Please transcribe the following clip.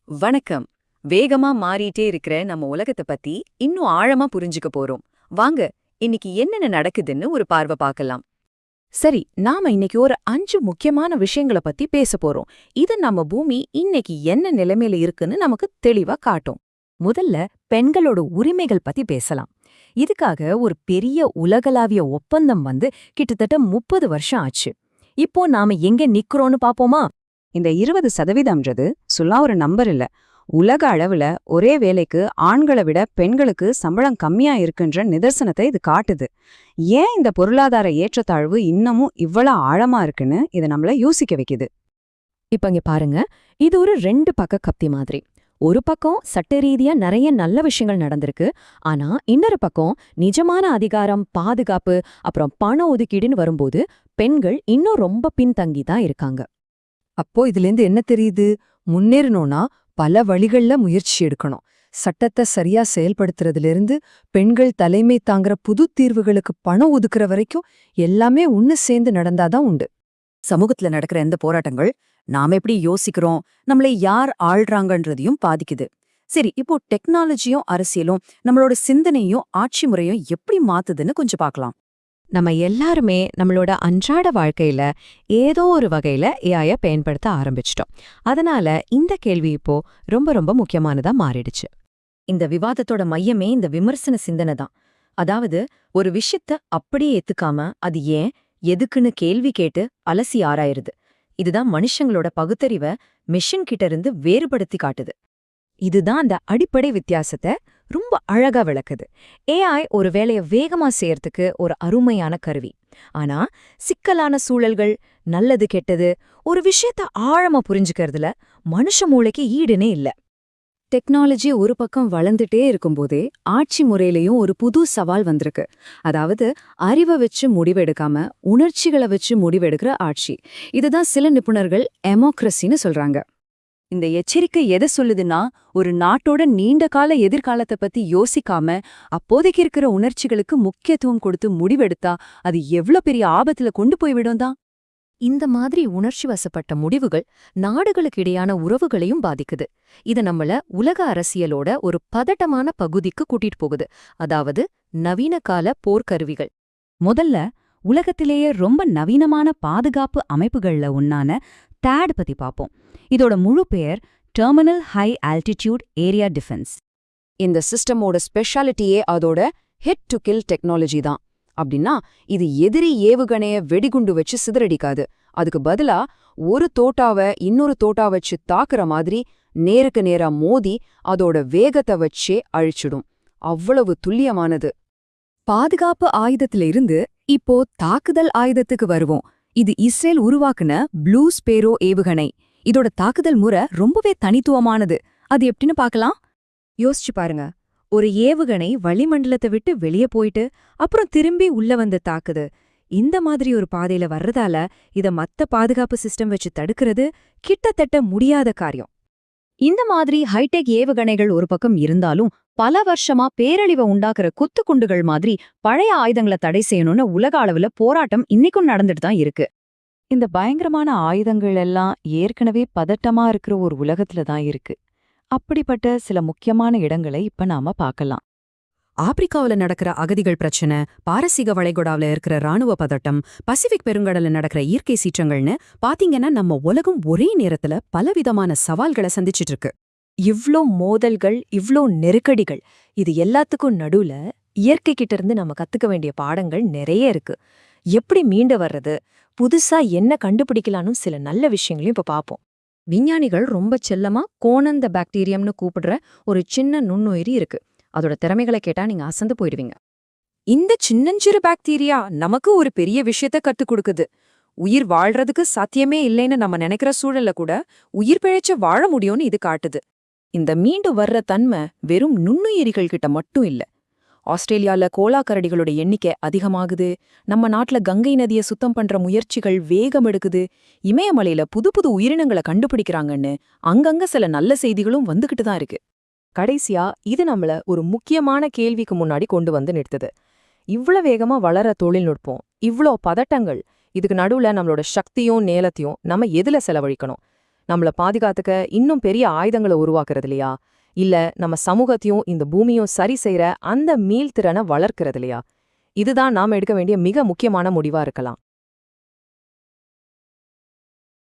வணக்கம். வேகமா மாறிட்டே இருக்கிற நம்ம உலகத்தை பத்தி இன்னும் ஆழமா புரிஞ்சுக்க போறோம். வாங்க, இன்னைக்கு என்னென்ன நடக்குதுன்னு ஒரு பார்வை பார்க்கலாம். சரி, நாம இன்னைக்கு ஒரு 5 முக்கியமான விஷயங்கள பத்தி பேச போறோம். இது நம்ம பூமி இன்னைக்கு என்ன நிலைமையில இருக்குன்னு நமக்கு தெளிவா காட்டும். முதல்ல பெண்களோட உரிமைகள் பத்தி பேசலாம். இதுக்காக ஒரு பெரிய உலகளாவிய ஒப்பந்தம் வந்து கிட்டத்தட்ட 30 வருஷம் ஆச்சு. இப்போ நாம எங்க நிக்கிறோம்னு பாப்போமா? இந்த 20% சுல்லா ஒரு நம்பர் இல்ல. உலக அளவுல ஒரே வேலைக்கு ஆண்களை விட பெண்களுக்கு சம்பளம் கம்மியா இருக்குன்ற நிதர்சனத்தை இது காட்டுது. ஏன் இந்த பொருளாதார ஏற்றத்தாழ்வு இன்னமும் இவ்வளவு ஆழமா இருக்குன்னு இதை நம்மள யோசிக்க வைக்குது. இப்ப இங்க பாருங்க, இது ஒரு 2 பக்க கத்தி மாதிரி. ஒரு பக்கம் சட்ட ரீதியா நிறைய நல்ல விஷயங்கள் நடந்திருக்கு. ஆனா இன்னொரு பக்கம் நிஜமான அதிகாரம், பாதுகாப்பு, அப்புறம் பண ஒதுக்கீடுன்னு வரும்போது பெண்கள் இன்னும் ரொம்ப பின்தங்கி தான் இருக்காங்க. அப்போ இதுலேருந்து என்ன தெரியுது? முன்னேறணும்னா பல வழிகள்ல முயற்சி எடுக்கணும். சட்டத்தை சரியா செயல்படுத்துறதுலேருந்து பெண்கள் தலைமை தாங்குற புது தீர்வுகளுக்கு பணம் ஒதுக்குற வரைக்கும் எல்லாமே ஒன்னு சேர்ந்து நடந்தாதான் உண்டு. சமூகத்துல நடக்கிற எந்த போராட்டங்கள் நாம எப்படி யோசிக்கிறோம், நம்மளை யார் ஆள்றாங்கன்றதையும் பாதிக்குது. சரி, இப்போ டெக்னாலஜியும் அரசியலும் நம்மளோட சிந்தனையும் ஆட்சி முறையும் எப்படி மாத்துதுன்னு கொஞ்சம் பார்க்கலாம். நம்ம எல்லாருமே நம்மளோட அன்றாட வாழ்க்கையில ஏதோ ஒரு வகையில ஏஐய பயன்படுத்த ஆரம்பிச்சிட்டோம். அதனால இந்த கேள்வி இப்போ ரொம்ப ரொம்ப முக்கியமானதா மாறிடுச்சு. இந்த விவாதத்தோட மையமே இந்த விமர்சன சிந்தனை தான். அதாவது, ஒரு விஷயத்த அப்படியே ஏத்துக்காம அது ஏன், எதுக்குன்னு கேள்வி கேட்டு அலசி ஆராயிருது. இதுதான் மனுஷங்களோட பகுத்தறிவை மிஷின் கிட்ட இருந்து வேறுபடுத்தி காட்டுது. இதுதான் அந்த அடிப்படை வித்தியாசத்தை ரொம்ப அழகா விளக்குது. ஏஐ ஒரு வேலையை வேகமா செய்யறதுக்கு ஒரு அருமையான கருவி. ஆனா சிக்கலான சூழல்கள், நல்லது கெட்டது, ஒரு விஷயத்த ஆழமா புரிஞ்சுக்கிறதுல மனுஷ மூளைக்கு ஈடுனே இல்ல. டெக்னாலஜி ஒரு பக்கம் வளர்ந்துட்டே இருக்கும்போதே ஆட்சி முறையிலையும் ஒரு புது சவால் வந்திருக்கு. அதாவது, அறிவை வச்சு முடிவெடுக்காம உணர்ச்சிகளை வச்சு முடிவெடுக்கிற ஆட்சி. இதுதான் சில நிபுணர்கள் எமோக்ரஸின்னு சொல்றாங்க. இந்த எச்சரிக்கை எதை சொல்லுதுன்னா, ஒரு நாட்டோட நீண்ட கால எதிர்காலத்தை பத்தி யோசிக்காம அப்போதைக்கு இருக்கிற உணர்ச்சிகளுக்கு முக்கியத்துவம் கொடுத்து முடிவெடுத்தா அது எவ்ளோ பெரிய ஆபத்துல கொண்டு போய்விடும் தான். இந்த மாதிரி உணர்ச்சி வசப்பட்ட முடிவுகள் நாடுகளுக்கு இடையான உறவுகளையும் பாதிக்குது. இது நம்மள உலக அரசியலோட ஒரு பதட்டமான பகுதிக்கு கூட்டிட்டு போகுது. அதாவது நவீன கால போர்க்கருவிகள். முதல்ல, உலகத்திலேயே ரொம்ப நவீனமான பாதுகாப்பு அமைப்புகள்ல ஒன்னான THAAD பத்தி பார்ப்போம். இதோட முழு பெயர் terminal high altitude area defence. இந்த சிஸ்டமோட ஸ்பெஷாலிட்டியே அதோட ஹிட் டு கில் டெக்னாலஜி தான். அப்படின்னா, இது எதிரி ஏவுகணைய வெடிகுண்டு வச்சு சிதறடிக்காது. அதுக்கு பதிலா ஒரு தோட்டாவை இன்னொரு தோட்டா வச்சு தாக்குற மாதிரி நேருக்கு நேரா மோதி அதோட வேகத்தை வச்சே அழிச்சிடும். அவ்வளவு துல்லியமானது. பாதுகாப்பு ஆயுதத்துல இருந்து இப்போ தாக்குதல் ஆயுதத்துக்கு வருவோம். இது இஸ்ரேல் உருவாக்குன ப்ளூ ஸ்பேரோ ஏவுகணை. இதோட தாக்குதல் முறை ரொம்பவே தனித்துவமானது. அது எப்படின்னு பார்க்கலாம். யோசிச்சு பாருங்க, ஒரு ஏவுகணை வளிமண்டலத்தை விட்டு வெளியே போயிட்டு அப்புறம் திரும்பி உள்ள வந்து தாக்குது. இந்த மாதிரி ஒரு பாதையில வர்றதால இத மத்த பாதுகாப்பு சிஸ்டம் வச்சு தடுக்கிறது கிட்டத்தட்ட முடியாத காரியம். இந்த மாதிரி ஹைடெக் ஏவுகணைகள் ஒரு பக்கம் இருந்தாலும், பல வருஷமா பேரழிவை உண்டாக்குற குத்துக்குண்டுகள் மாதிரி பழைய ஆயுதங்களை தடை செய்யணும்னு உலக அளவுல போராட்டம் இன்னைக்கும் நடந்துட்டு தான் இருக்கு. இந்த பயங்கரமான ஆயுதங்கள் எல்லாம் ஏற்கனவே பதட்டமா இருக்கிற ஒரு உலகத்துல தான் இருக்கு. அப்படிப்பட்ட சில முக்கியமான இடங்களை இப்ப நாம பார்க்கலாம். ஆப்பிரிக்காவுல நடக்கிற அகதிகள் பிரச்சனை, பாரசீக வளைகுடாவுல இருக்கிற ராணுவ பதட்டம், பசிபிக் பெருங்கடல்ல நடக்கிற இயற்கை சீற்றங்கள்னு பாத்தீங்கன்னா நம்ம உலகம் ஒரே நேரத்துல பலவிதமான சவால்களை சந்திச்சிட்டு இருக்கு. இவ்ளோ மோதல்கள், இவ்ளோ நெருக்கடிகள், இது எல்லாத்துக்கும் நடுவுல இயற்கை கிட்ட இருந்து நம்ம கத்துக்க வேண்டிய பாடங்கள் நிறைய இருக்கு. எப்படி மீண்டு வர்றது, புதுசா என்ன கண்டுபிடிக்கலான்னு சில நல்ல விஷயங்களையும் இப்ப பாப்போம். விஞ்ஞானிகள் ரொம்ப செல்லமா கோனந்த பாக்டீரியம்னு கூப்பிடுற ஒரு சின்ன நுண்ணுயிரி இருக்கு. அதோட திறமைகளை கேட்டா நீங்க அசந்து போயிடுவீங்க. இந்த சின்னஞ்சிறு பாக்டீரியா நமக்கு ஒரு பெரிய விஷயத்த கத்துக் கொடுக்குது. உயிர் வாழ்றதுக்கு சாத்தியமே இல்லைன்னு நம்ம நினைக்கிற சூழல்ல கூட உயிர் பிழைச்சு வாழ முடியும்னு இது காட்டுது. இந்த மீண்டு வர்ற தன்மை வெறும் நுண்ணுயிரிகள் கிட்ட மட்டும் இல்ல. ஆஸ்திரேலியால கோலாக்கரடிகளோட எண்ணிக்கை அதிகமாகுது. நம்ம நாட்டுல கங்கை நதியை சுத்தம் பண்ற முயற்சிகள் வேகம் எடுக்குது. இமயமலையில புது புது உயிரினங்களை கண்டுபிடிக்கிறாங்கன்னு அங்கங்க சில நல்ல செய்திகளும் வந்துகிட்டு தான் இருக்கு. கடைசியா இது நம்மள ஒரு முக்கியமான கேள்விக்கு முன்னாடி கொண்டு வந்து நிறுத்துது. இவ்ளோ வேகமா வளர தொழில்நுட்பம், இவ்ளோ பதட்டங்கள், இதுக்கு நடுவுல நம்மளோட சக்தியும் நேலத்தையும் நம்ம எதுல செலவழிக்கணும்? நம்மள பாதுகாத்துக்க இன்னும் பெரிய ஆயுதங்களை உருவாக்குறது இல்லையா? இல்ல நம்ம சமூகத்தையும் இந்த பூமியும் சரி செய்யற அந்த மீள்திறனை வளர்க்கறது இல்லையா? இதுதான் நாம எடுக்க வேண்டிய மிக முக்கியமான முடிவா இருக்கலாம்.